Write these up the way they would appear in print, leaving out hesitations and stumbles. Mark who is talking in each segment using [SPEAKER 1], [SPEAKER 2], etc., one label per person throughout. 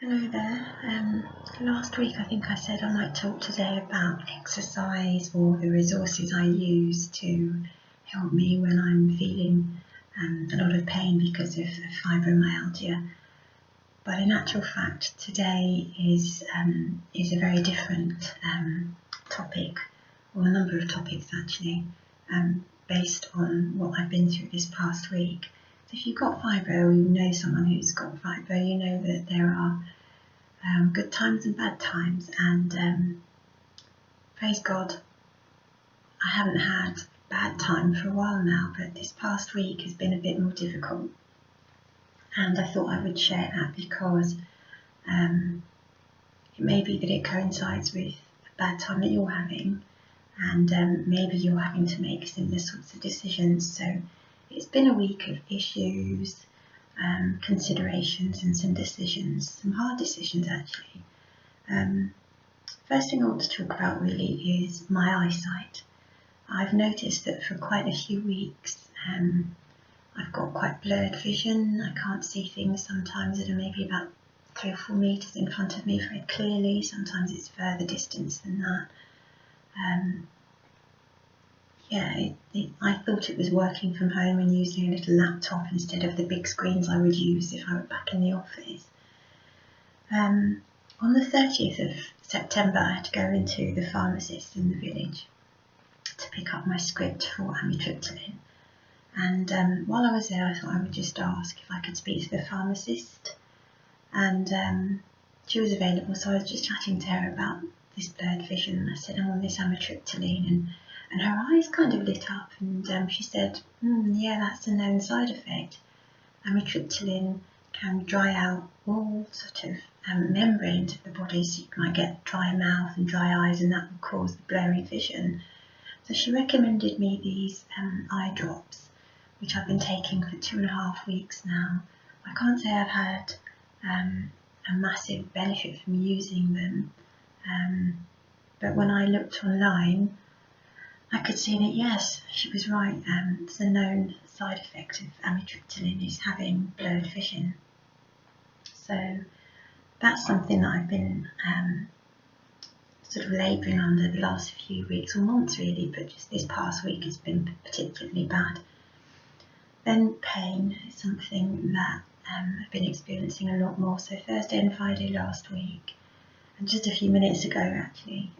[SPEAKER 1] Hello there. Last week I think I said I might talk today about exercise or the resources I use to help me when I'm feeling a lot of pain because of fibromyalgia. But in actual fact, today is a very different topic, or a number of topics actually, based on what I've been through this past week. So if you've got fibro, or you know someone who's got fibro, you know that there are good times and bad times, and praise God, I haven't had a bad time for a while now, but this past week has been a bit more difficult, and I thought I would share that because it may be that it coincides with a bad time that you're having, and maybe you're having to make similar sorts of decisions. So it's been a week of issues, considerations and some decisions, some hard decisions actually. First thing I want to talk about really is my eyesight. I've noticed that for quite a few weeks I've got quite blurred vision. I can't see things sometimes that are maybe about 3 or 4 meters in front of me very clearly. Sometimes it's further distance than that. I thought it was working from home and using a little laptop instead of the big screens I would use if I were back in the office. On the 30th of September, I had to go into the pharmacist in the village to pick up my script for amitriptyline. And while I was there, I thought I would just ask if I could speak to the pharmacist. And she was available, so I was just chatting to her about this blurred vision. I said, I'm on this amitriptyline, and her eyes kind of lit up, and she said, yeah, that's a known side effect. Amitriptyline can dry out all sort of membranes of the body, so you might get dry mouth and dry eyes, and that will cause the blurry vision. So she recommended me these eye drops, which I've been taking for 2.5 weeks now. I can't say I've had a massive benefit from using them, but when I looked online, I could see that yes, she was right. It's a known side effect of amitriptyline is having blurred vision. So that's something that I've been sort of labouring under the last few weeks or months really, but just this past week has been particularly bad. Then pain is something that I've been experiencing a lot more. So Thursday and Friday last week, and just a few minutes ago actually,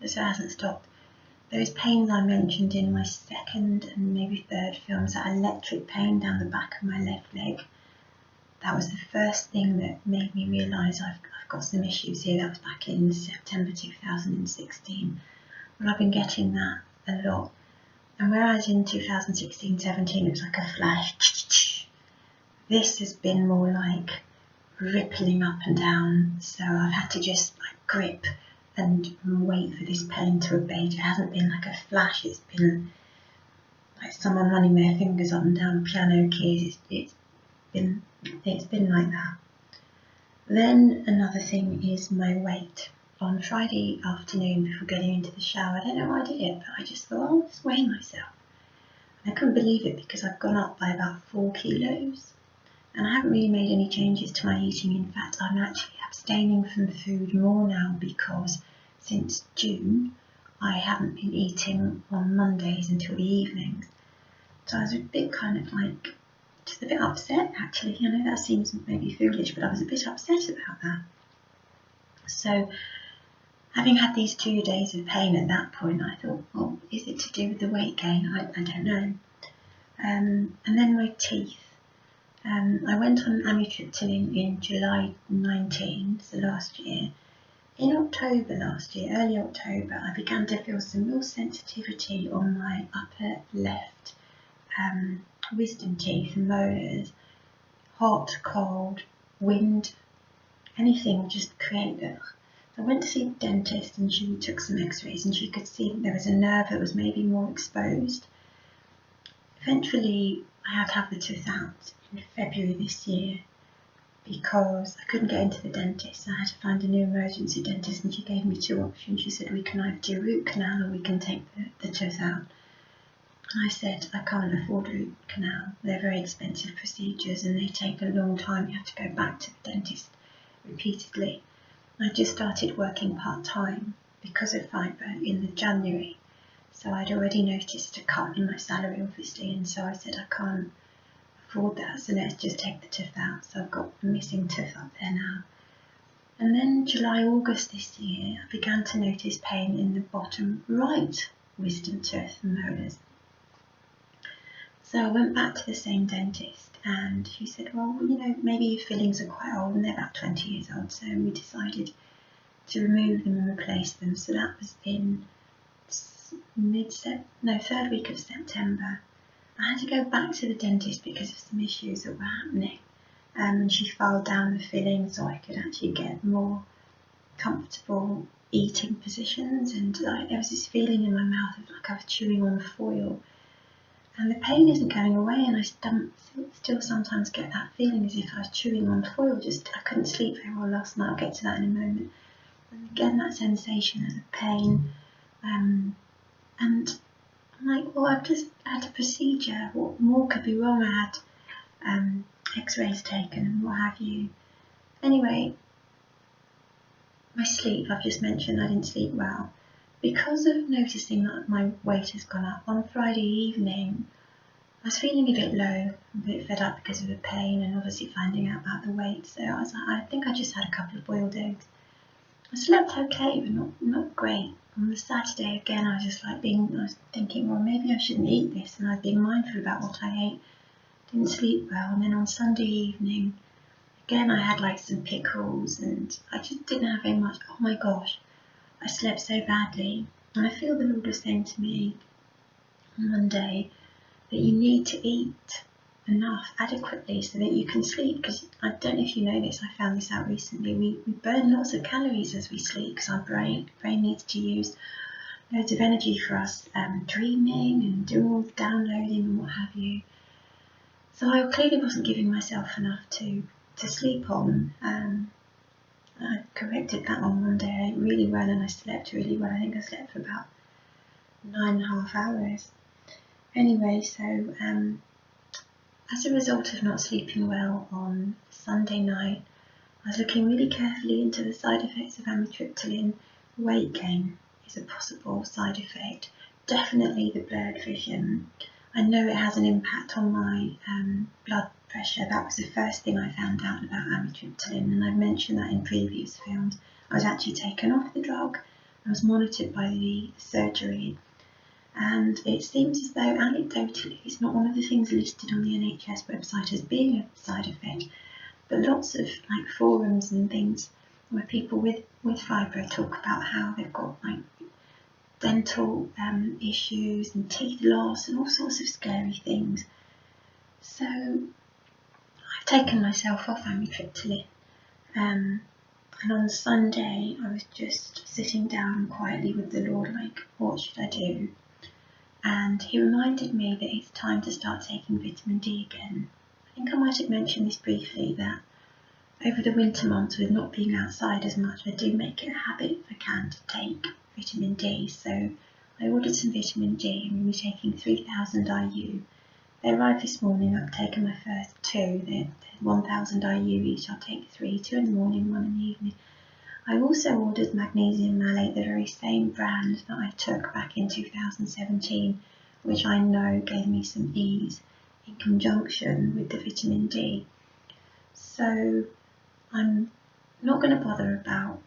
[SPEAKER 1] so it hasn't stopped. Those pains I mentioned in my second and maybe third films, that electric pain down the back of my left leg, that was the first thing that made me realise I've got some issues here. That was back in September 2016. Well, I've been getting that a lot. And whereas in 2016-17 it was like a flash, this has been more like rippling up and down. So I've had to just grip and wait for this pain to abate. It hasn't been like a flash, it's been like someone running their fingers up and down piano keys. It's been like that. Then another thing is my weight. On Friday afternoon before getting into the shower, I don't know why I did it, but I just thought, I'll just weigh myself. And I couldn't believe it because I've gone up by about 4 kilos. And I haven't really made any changes to my eating. In fact, I'm actually abstaining from food more now because since June I haven't been eating on Mondays until the evenings. So I was a bit kind of like, just a bit upset actually. I know that seems maybe foolish, but I was a bit upset about that. So having had these 2 days of pain at that point, I thought, well, is it to do with the weight gain? I don't know. And then my teeth. I went on amitriptyline in July 19, so last year. In October last year, early October, I began to feel some real sensitivity on my upper left wisdom teeth and molars. Hot, cold, wind, anything just create that. I went to see the dentist and she took some x-rays and she could see that there was a nerve that was maybe more exposed. Eventually, I had to have the tooth out in February this year because I couldn't get into the dentist. I had to find a new emergency dentist and she gave me 2 options. She said, we can either do root canal or we can take the tooth out. And I said, I can't afford root canal. They're very expensive procedures and they take a long time. You have to go back to the dentist repeatedly. I just started working part-time because of fibro in the January, so I'd already noticed a cut in my salary, obviously, and so I said I can't afford that, so let's just take the tooth out. So I've got a missing tooth up there now. And then July, August this year, I began to notice pain in the bottom right wisdom tooth and molars. So I went back to the same dentist, and she said, well, you know, maybe your fillings are quite old, and they're about 20 years old, so we decided to remove them and replace them. So that was in third week of September. I had to go back to the dentist because of some issues that were happening, and she filed down the filling so I could actually get more comfortable eating positions, and there was this feeling in my mouth of like I was chewing on foil, and the pain isn't going away, and I still sometimes get that feeling as if I was chewing on foil. I couldn't sleep very well last night. I'll get to that in a moment. And again, that sensation of the pain, and I'm like, well, I've just had a procedure. What more could be wrong? I had x-rays taken and what have you. Anyway, my sleep, I've just mentioned I didn't sleep well. Because of noticing that my weight has gone up, on Friday evening, I was feeling a bit low, a bit fed up because of the pain and obviously finding out about the weight. So I was like, I think I just had a couple of boiled eggs. I slept okay, but not great. On the Saturday again, I was thinking, well, maybe I shouldn't eat this, and I was being mindful about what I ate. Didn't sleep well, and then on Sunday evening, again I had like some pickles, and I just didn't have very much. Oh my gosh, I slept so badly, and I feel the Lord was saying to me on Monday that you need to eat enough adequately so that you can sleep, because I don't know if you know this, I found this out recently, we burn lots of calories as we sleep because our brain needs to use loads of energy for us dreaming and doing all the downloading and what have you. So I clearly wasn't giving myself enough to sleep on. I corrected that on Monday. I ate really well and I slept really well. I think I slept for about 9.5 hours. Anyway, so as a result of not sleeping well on Sunday night, I was looking really carefully into the side effects of amitriptyline. Weight gain is a possible side effect. Definitely the blurred vision. I know it has an impact on my blood pressure. That was the first thing I found out about amitriptyline, and I've mentioned that in previous films. I was actually taken off the drug. I was monitored by the surgery, and it seems as though anecdotally it's not one of the things listed on the NHS website as being a side effect, but lots of like forums and things where people with fibro talk about how they've got like dental issues and teeth loss and all sorts of scary things. So I've taken myself off amitriptyline, and on Sunday I was just sitting down quietly with the Lord, like, what should I do? And he reminded me that it's time to start taking vitamin D again. I think I might have mentioned this briefly, that over the winter months with not being outside as much, I do make it a habit if I can to take vitamin D. So I ordered some vitamin D and we'll be taking 3,000 IU. They arrived this morning. I've taken my first 2. They're 1,000 IU each. I'll take 3, 2 in the morning, 1 in the evening. I also ordered magnesium malate, the very same brand that I took back in 2017, which I know gave me some ease in conjunction with the vitamin D. So I'm not going to bother about,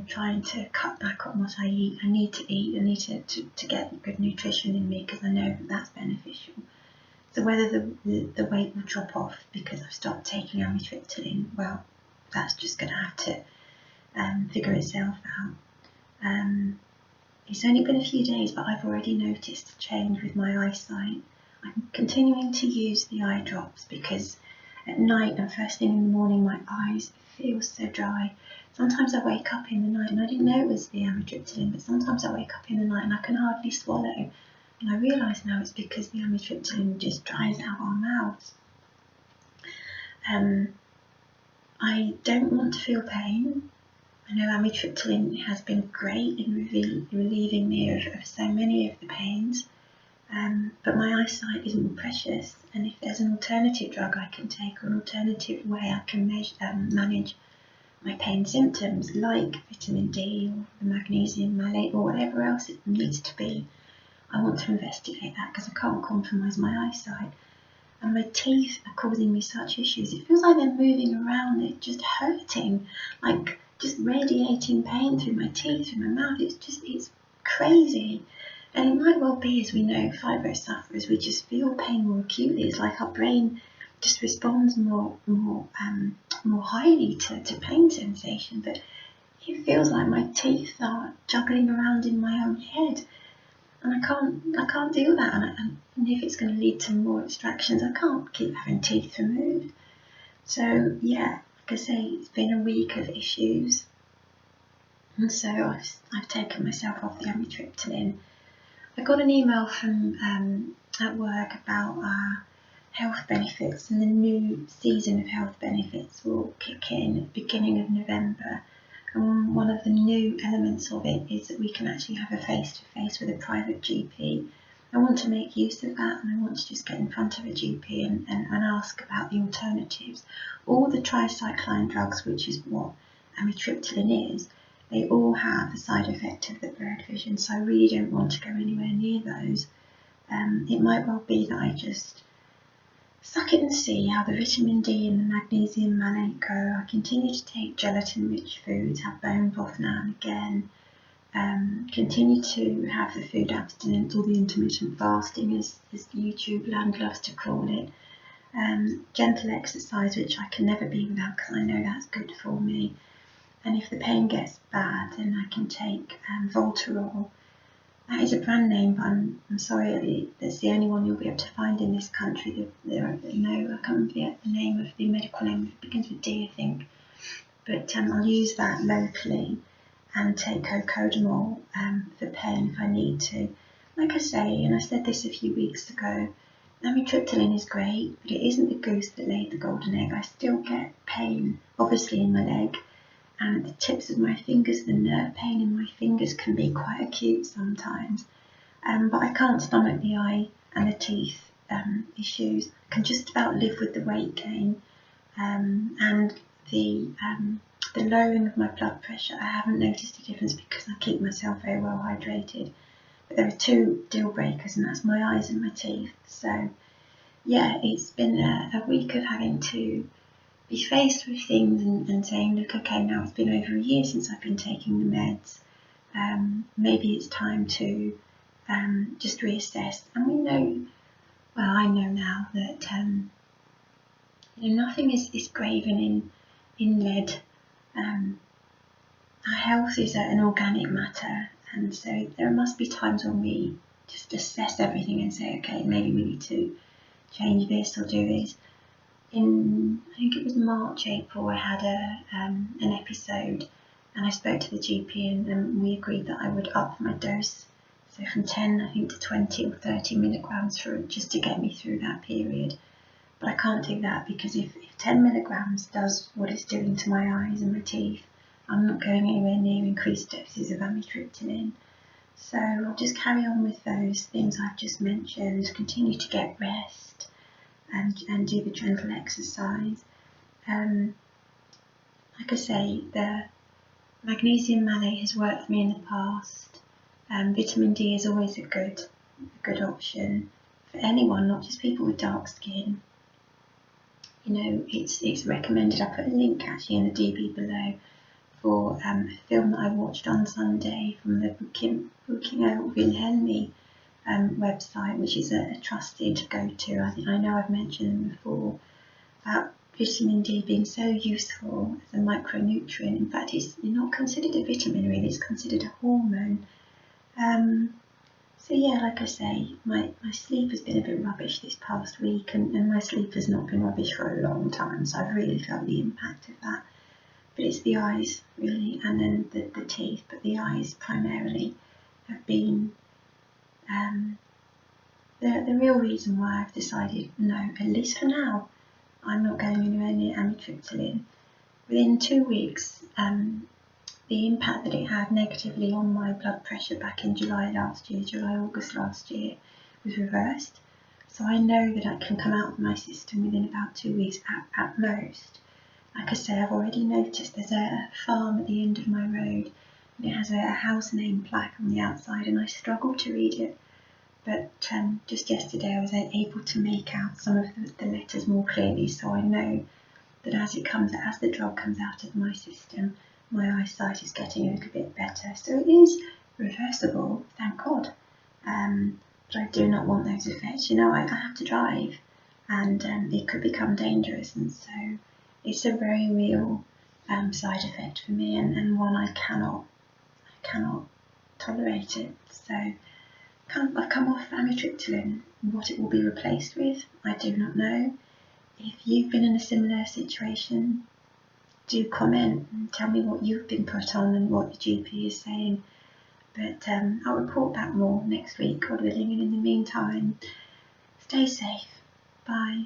[SPEAKER 1] trying to cut back on what I eat. I need to eat. I need to get good nutrition in me because I know that that's beneficial. So whether the weight will drop off because I've stopped taking amitriptyline, well, that's just going to have to figure itself out. It's only been a few days, but I've already noticed a change with my eyesight. I'm continuing to use the eye drops because at night and first thing in the morning my eyes feel so dry. Sometimes I wake up in the night, and I didn't know it was the amitriptyline, but sometimes I wake up in the night and I can hardly swallow. And I realise now it's because the amitriptyline just dries out our mouths. I don't want to feel pain. I know amitriptyline has been great in relieving me of so many of the pains, but my eyesight is more precious, and if there's an alternative drug I can take or an alternative way I can manage my pain symptoms, like vitamin D or the magnesium, malate, or whatever else it needs to be. I want to investigate that because I can't compromise my eyesight. And my teeth are causing me such issues. It feels like they're moving around, they're just hurting, like just radiating pain through my teeth, through my mouth. It's crazy. And it might well be, as we know, fibro sufferers, we just feel pain more acutely. It's like our brain just responds more highly to pain sensation. But it feels like my teeth are juggling around in my own head. And I can't do that. And if it's going to lead to more extractions, I can't keep having teeth removed. So yeah, like I say, it's been a week of issues. And so I've taken myself off the amitriptyline. I got an email from at work about health benefits, and the new season of health benefits will kick in at the beginning of November. And one of the new elements of it is that we can actually have a face-to-face with a private GP. I want to make use of that, and I want to just get in front of a GP and ask about the alternatives. All the tricycline drugs, which is what amitriptyline is, they all have the side effect of the blurred vision, so I really don't want to go anywhere near those. It might well be that I just suck it and see how the vitamin D and the magnesium malate go. I continue to take gelatin-rich foods, have bone broth now and again, continue to have the food abstinence, or the intermittent fasting as YouTube land loves to call it, gentle exercise, which I can never be without because I know that's good for me. And if the pain gets bad, then I can take Voltarol. That is a brand name, but I'm sorry, that's the only one you'll be able to find in this country. I can't remember the name of the medical name. It begins with D, I think. But I'll use that locally and take cocodamol for pain if I need to. Like I say, and I said this a few weeks ago, amitriptyline is great, but it isn't the goose that laid the golden egg. I still get pain, obviously, in my leg. And the tips of my fingers, the nerve pain in my fingers can be quite acute sometimes. But I can't stomach the eye and the teeth issues. I can just about live with the weight gain and the lowering of my blood pressure. I haven't noticed a difference because I keep myself very well hydrated. But there are two deal breakers, and that's my eyes and my teeth. So yeah, it's been a week of having to be faced with things and saying, look, okay, now it's been over a year since I've been taking the meds. Maybe it's time to just reassess. And we know, well, I know now that nothing is graven in lead. Our health is an organic matter, and so there must be times when we just assess everything and say, okay, maybe we need to change this or do this. In, I think it was March, April, I had an episode, and I spoke to the GP, and we agreed that I would up my dose, so from 10, I think, to 20 or 30 milligrams just to get me through that period. But I can't do that because if 10 milligrams does what it's doing to my eyes and my teeth, I'm not going anywhere near increased doses of amitriptyline. So I'll just carry on with those things I've just mentioned, continue to get rest, and do the gentle exercise. Like I say, the magnesium malate has worked for me in the past. Vitamin D is always a good option for anyone, not just people with dark skin. It's recommended. I put a link actually in the DB below for a film that I watched on Sunday from the Buchinger Wilhelmi website, which is a trusted go-to. I know I've mentioned them before, about vitamin D being so useful as a micronutrient. In fact, it's not considered a vitamin really, it's considered a hormone. So yeah, like I say, my sleep has been a bit rubbish this past week, and my sleep has not been rubbish for a long time, so I've really felt the impact of that. But it's the eyes really, and then the teeth, but the eyes primarily have been the real reason why I've decided, no, at least for now, I'm not going anywhere near amitriptyline. Within 2 weeks, the impact that it had negatively on my blood pressure back in August last year, was reversed. So I know that I can come out of my system within about 2 weeks at most. like I say, I've already noticed there's a farm at the end of my road, and it has a house name plaque on the outside, and I struggle to read it. But just yesterday I was able to make out some of the letters more clearly, so I know that as the drug comes out of my system, my eyesight is getting a little bit better. So it is reversible, thank God. But I do not want those effects. I have to drive, and it could become dangerous, and so it's a very real side effect for me, and one I cannot tolerate it. So I've come off amitriptyline. What it will be replaced with, I do not know. If you've been in a similar situation, do comment and tell me what you've been put on and what the GP is saying. But I'll report back more next week, God willing, and in the meantime, stay safe. Bye.